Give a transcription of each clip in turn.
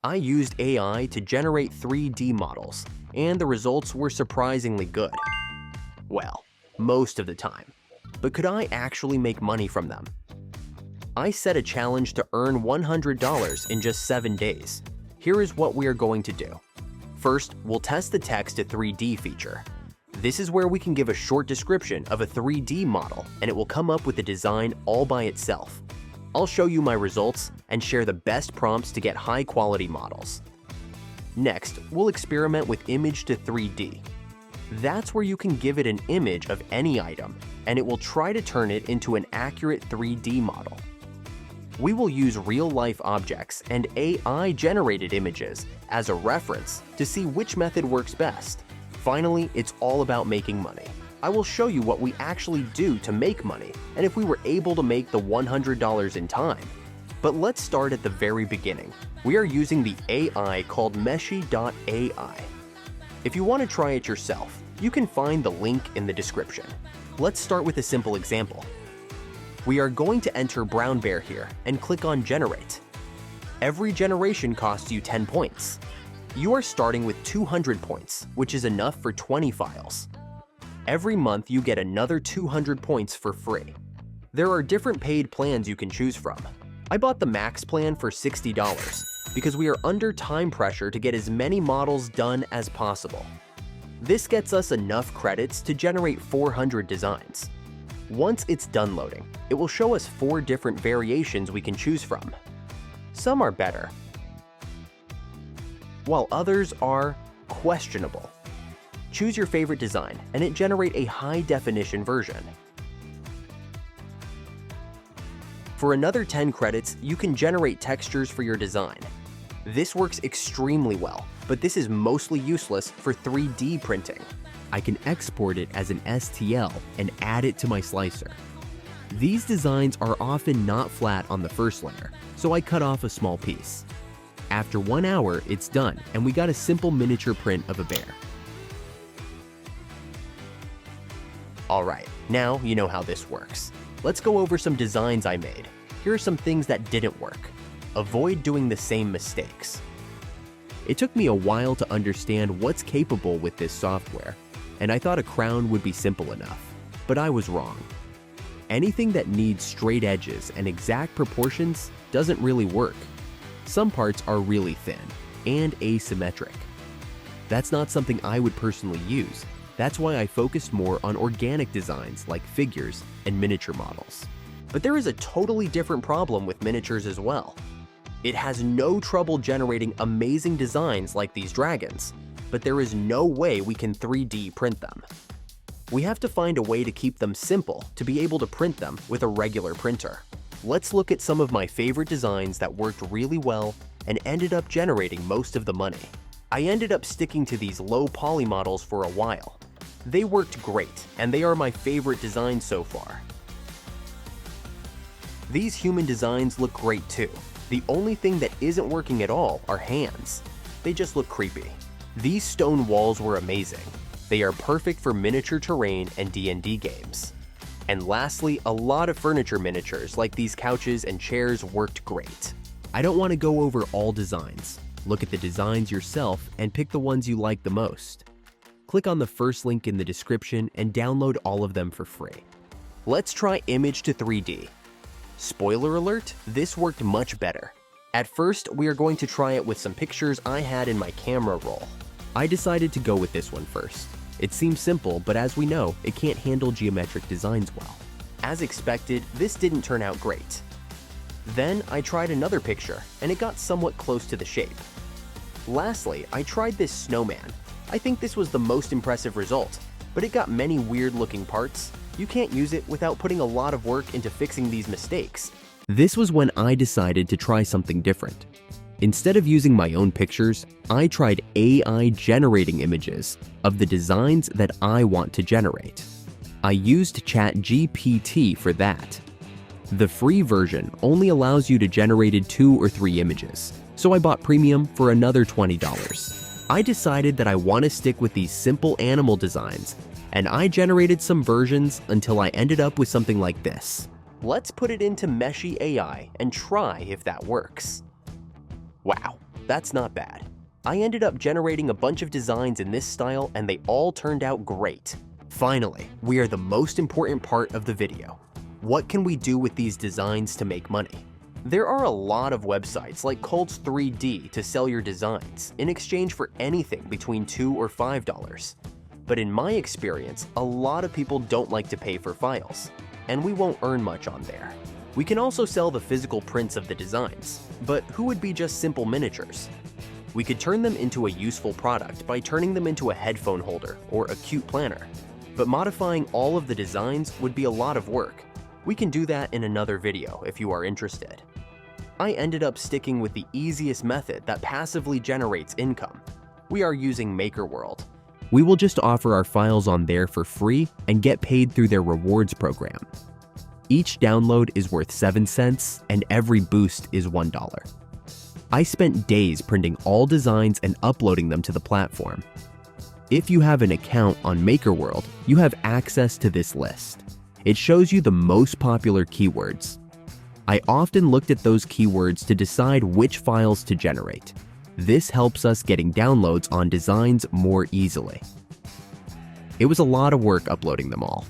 I used AI to generate 3D models, and the results were surprisingly good. Well, most of the time. But could I actually make money from them? I set a challenge to earn $100 in just 7 days. Here is what we are going to do. First, we'll test the text to 3D feature. This is where we can give a short description of a 3D model and it will come up with a design all by itself. I'll show you my results and share the best prompts to get high-quality models. Next, we'll experiment with image to 3D. That's where you can give it an image of any item and it will try to turn it into an accurate 3D model. We will use real-life objects and AI-generated images as a reference to see which method works best. Finally, it's all about making money. I will show you what we actually do to make money and if we were able to make the $100 in time. But let's start at the very beginning. We are using the AI called Meshy AI. If you want to try it yourself, you can find the link in the description. Let's start with a simple example. We are going to enter brown bear here and click on generate. Every generation costs you 10 points. You are starting with 200 points, which is enough for 20 files. Every month you get another 200 points for free. There are different paid plans you can choose from. I bought the max plan for $60 because we are under time pressure to get as many models done as possible. This gets us enough credits to generate 400 designs. Once it's done loading, it will show us 4 different variations we can choose from. Some are better, while others are questionable. Choose your favorite design and it generate a high-definition version. For another 10 credits, you can generate textures for your design. This works extremely well, but this is mostly useless for 3D printing. I can export it as an STL and add it to my slicer. These designs are often not flat on the first layer, so I cut off a small piece. After 1 hour, it's done, and we got a simple miniature print of a bear. Alright, now you know how this works. Let's go over some designs I made. Here are some things that didn't work. Avoid doing the same mistakes. It took me a while to understand what's capable with this software, and I thought a crown would be simple enough, but I was wrong. Anything that needs straight edges and exact proportions doesn't really work. Some parts are really thin and asymmetric. That's not something I would personally use. That's why I focused more on organic designs like figures and miniature models. But there is a totally different problem with miniatures as well. It has no trouble generating amazing designs like these dragons, but there is no way we can 3D print them. We have to find a way to keep them simple to be able to print them with a regular printer. Let's look at some of my favorite designs that worked really well and ended up generating most of the money. I ended up sticking to these low poly models for a while. They worked great, and they are my favorite designs so far. These human designs look great too. The only thing that isn't working at all are hands. They just look creepy. These stone walls were amazing. They are perfect for miniature terrain and D&D games. And lastly, a lot of furniture miniatures like these couches and chairs worked great. I don't want to go over all designs. Look at the designs yourself and pick the ones you like the most. Click on the first link in the description and download all of them for free. Let's try image to 3D. Spoiler alert, this worked much better. At first, we are going to try it with some pictures I had in my camera roll. I decided to go with this one first. It seems simple, but as we know, it can't handle geometric designs well. As expected, this didn't turn out great. Then I tried another picture, and it got somewhat close to the shape. Lastly, I tried this snowman. I think this was the most impressive result, but it got many weird-looking parts. You can't use it without putting a lot of work into fixing these mistakes. This was when I decided to try something different. Instead of using my own pictures, I tried AI generating images of the designs that I want to generate. I used ChatGPT for that. The free version only allows you to generate 2 or 3 images, so I bought premium for another $20. I decided that I want to stick with these simple animal designs, and I generated some versions until I ended up with something like this. Let's put it into Meshy AI and try if that works. Wow, that's not bad. I ended up generating a bunch of designs in this style and they all turned out great. Finally, we are the most important part of the video. What can we do with these designs to make money? There are a lot of websites like Cults 3D to sell your designs in exchange for anything between $2 or $5. But in my experience, a lot of people don't like to pay for files, and we won't earn much on there. We can also sell the physical prints of the designs, but who would be just simple miniatures? We could turn them into a useful product by turning them into a headphone holder or a cute planner. But modifying all of the designs would be a lot of work. We can do that in another video if you are interested. I ended up sticking with the easiest method that passively generates income. We are using Makerworld. We will just offer our files on there for free and get paid through their rewards program. Each download is worth 7 cents and every boost is $1. I spent days printing all designs and uploading them to the platform. If you have an account on Makerworld, you have access to this list. It shows you the most popular keywords. I often looked at those keywords to decide which files to generate. This helps us getting downloads on designs more easily. It was a lot of work uploading them all.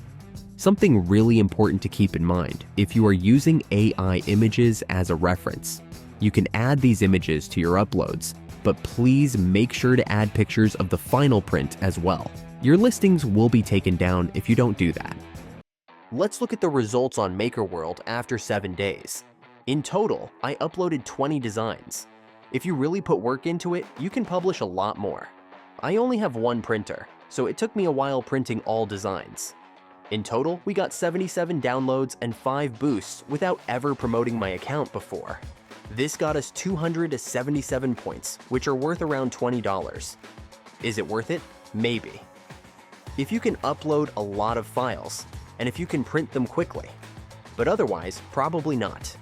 Something really important to keep in mind if you are using AI images as a reference. You can add these images to your uploads, but please make sure to add pictures of the final print as well. Your listings will be taken down if you don't do that. Let's look at the results on Makerworld after 7 days. In total, I uploaded 20 designs. If you really put work into it, you can publish a lot more. I only have one printer, so it took me a while printing all designs. In total, we got 77 downloads and 5 boosts without ever promoting my account before. This got us 277 points, which are worth around $20. Is it worth it? Maybe. If you can upload a lot of files, and if you can print them quickly. But otherwise, probably not.